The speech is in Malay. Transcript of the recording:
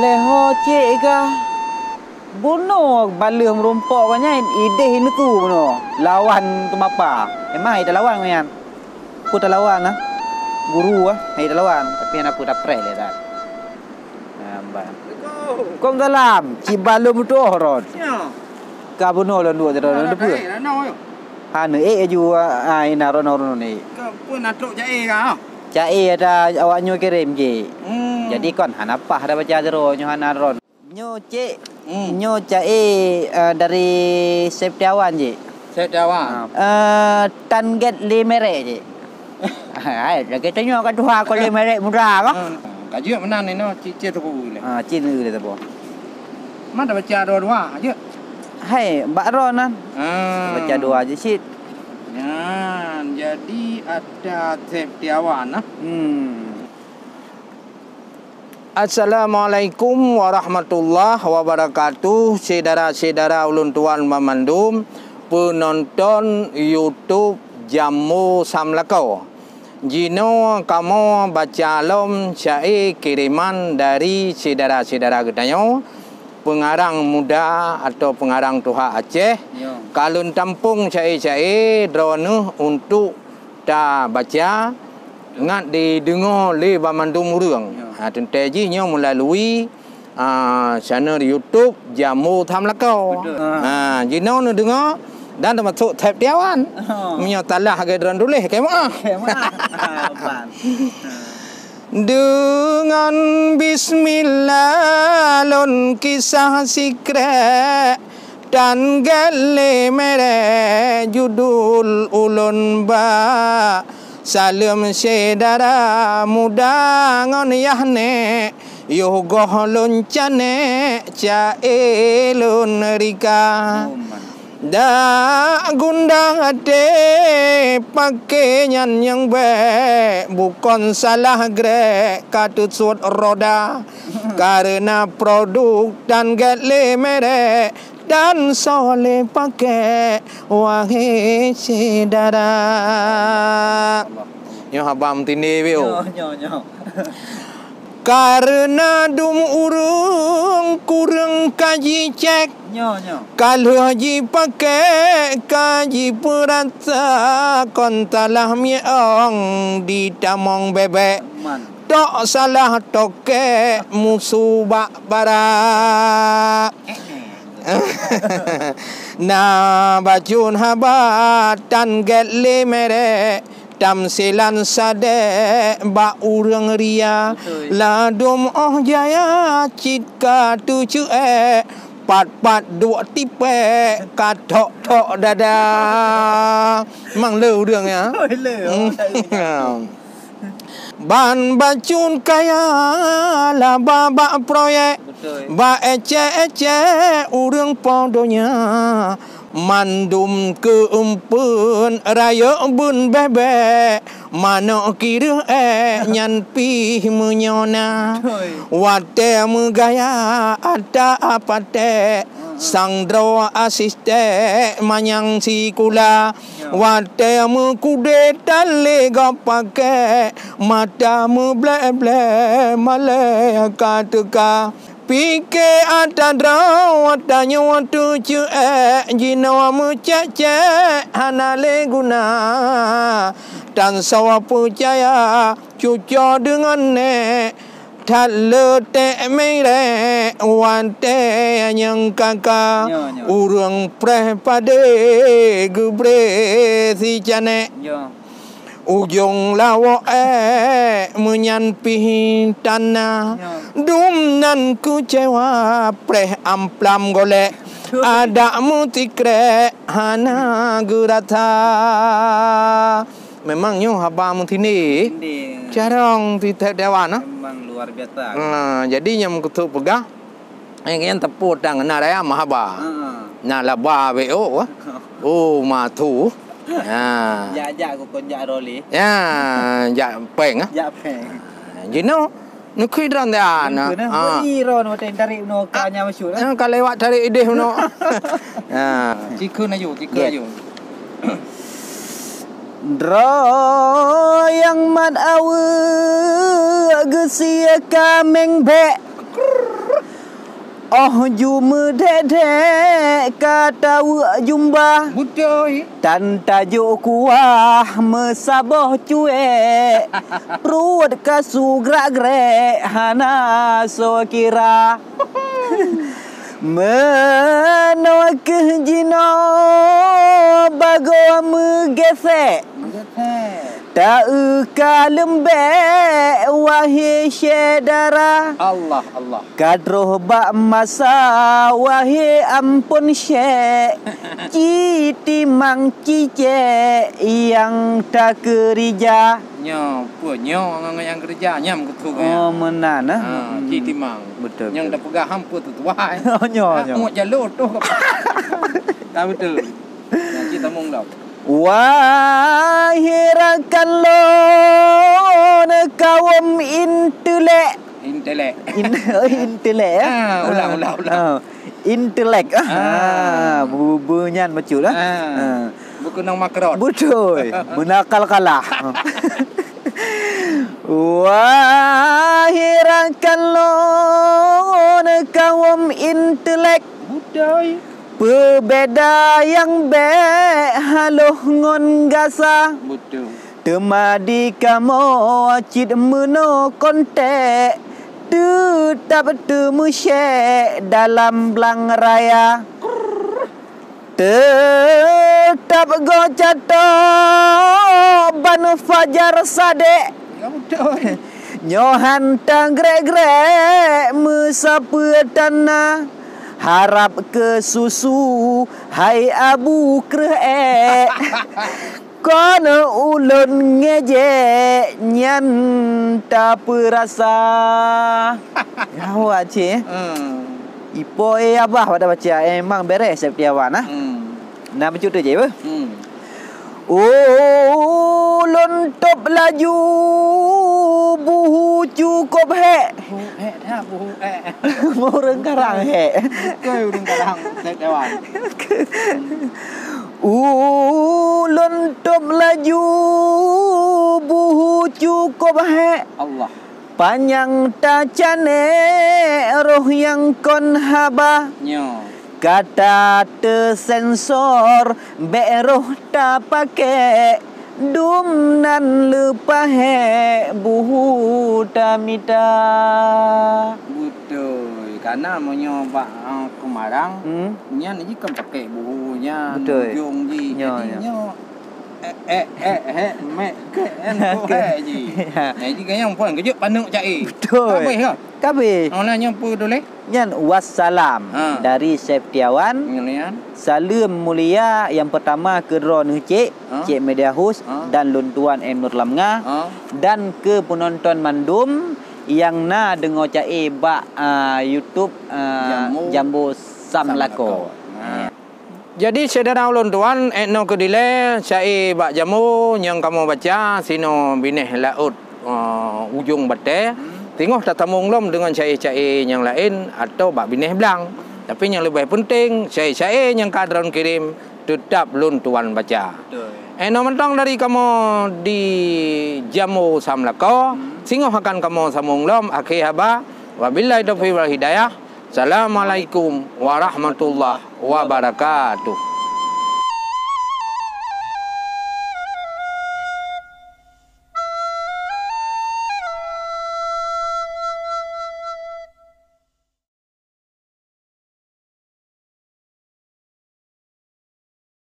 Leho cik ka. Bunuh balih merumpok kanya ide ini tu bunuh. Lawan tu apa? Emang ida lawan kan? Aku tak lawan ah. Guru ah, ida lawan. Tapi aku tak pray le dah. Nampak. Kom dalam, cibalum tu orang. Ya. Ka bunuh lan dua jero lan depu. Ha ne ju ai na rono ni. Ka pun nak tok jae ka. Jae ada awaknya kirim je. Jadi kon han apa ada baca jero nyo han ron. Nyo cik, nyo jae dari Septiawan je. Septiawan. Target 5 merek je. Ai, kita nyo ka dua ko 5 merek murah ka. Kaji mana ni no cik tu le. Cin le tu. Mana baca dua aja. Hai, Mbak Ron kan. Baca dua aja sih. Ya, jadi ada Septiawan nah. Assalamualaikum warahmatullahi wabarakatuh. Saudara-saudara ulun tuan memandum penonton YouTube Jamu Samlakau. Jino kamu baca lom syair kiriman dari saudara-saudara gedanyo, pengarang muda atau pengarang Tuha Aceh. Kalun tampung syair-syair drone untuk ta baca ngat didengar le Bamandum Murung. Tentunya melalui channel YouTube Jamu Samlakau. Jino nu dengar dan termasuk Septiawan. Menyatalah ke drone tulis kemah. Dengan bismillah lon kisah sikret dan gale mere judul ulun ba salam saudara muda ngon yahne yo gohlon cane caelun rika da gundang ade pakaian yang baik bukan salah grek katut suat roda karena produk dan gale merek dan soleh pakai wahai saudara. Yo habam tini bio. Karena dum urung kurang kaji cek. Kalau haji pakai kaji perata kontalah miang di tamong bebek. Tok salah toke musuh bak barak. Na bajun habatan gele mere tamsilan sade ba urang ria ladum oh jaya citka tuju pat dua tipe katok dada mang leu đường ya ban bacun kaya la baba proyek ba ece urang podonya mandum keempun raya bun bebek mana kira nyan pi menyona wate megaya ada apa te sangdro asiste manyang sikula wate mekude tale gapake mata meble male kateka pike ada draw tanya waktu cu jinawa mucace hanale guna dan sawa percaya cucu dengan ne talete mere wante yang kakak urang preh pade gebre si cane ujung lawa menyanpih tanah dumnan kucewa preh amplam golek ada mutikre hana gurata. Memangnya haba mutini jarang tidak dewan memang luar biasa. Jadi yang kutu pegah yang tepuk tangan naraya mahaba na laba beo matu ja ko kon ja roli ja peng jino nukui dran da na ni ro no ten dari no kanya masyur ka lewat dari ide no cikun ayo Dro yang mat awe gesia kameng be Oh juma dedek kata jumba Betul. dan tajuk kuah mesabah cuek perut kasu gerak-gerak hana so kira menawakih jino bago megesek tak ka lembek wahai syedara Allah. kadroh bak masa wahai ampun syek citi mang cicek yang tak kerja Nyo yang kerja nyam ketuk oh menan Citi mang. betul Yang dah pegang hampa tu tuai. oh nyo Mau jalur tu. Tak betul. Yang kita mong dah. Wahirakan lo kawam intelek Intelek. intelek Ulang. intelek bunyan macul Bukan nang makrot. betul menakal kalah Wahirakan lo kawam intelek Budaya. Pebeda yang baik haloh ngon gasa Betul. temadi kamu cid meno kontek tetap temu syek dalam belang raya tetap gocato ban fajar sadek Ya betul. nyohan tanggrek-grek mesapa tanah harap ke susu hai abu krek kono ulun ngejek nyan tak perasa awak cik ipo abah pada baca emang beres Septiawan nak baca tu je apa ulun top laju buhu cukup hek Buhu Murung karang hek Kau urung kadang Septiawan. Ulun top laju buhu cukup hek Allah. panjang tacane roh yang kon haba Nyo. kata tersensor beroh tak pakai dum nan lupa he buhu tamita Betul. Karena mau nyoba kemarang, nya ni kan pakai buhunya, Betul. ujung ji. Nyo, Jadi nyo. me ke ji. Nah, jadi yang pun kejut panduk cai. Betul. Habis ke? Kabeh Ona nyampu dole. nyan wassalam dari Septiawan. Ngelian. Salam mulia yang pertama ke drone Cik Cik Media Host dan Luntuan M Nur Lamnga dan ke penonton mandum yang na dengar cai bak YouTube Jambu Samlako. Jadi saudara ulun tuan etno kedile cai bak jamu yang kamu baca sino bineh laut ujung bate tengok tatamung lom dengan cai-cai yang lain atau bak bineh belang. Tapi yang lebih penting cai-cai yang kadron kirim tetap ulun tuan baca. Eno mentang dari kamu di jamu Samlako singoh akan kamu samung lom akhir haba wabillahi taufiq wal hidayah. Assalamualaikum warahmatullahi wabarakatuh.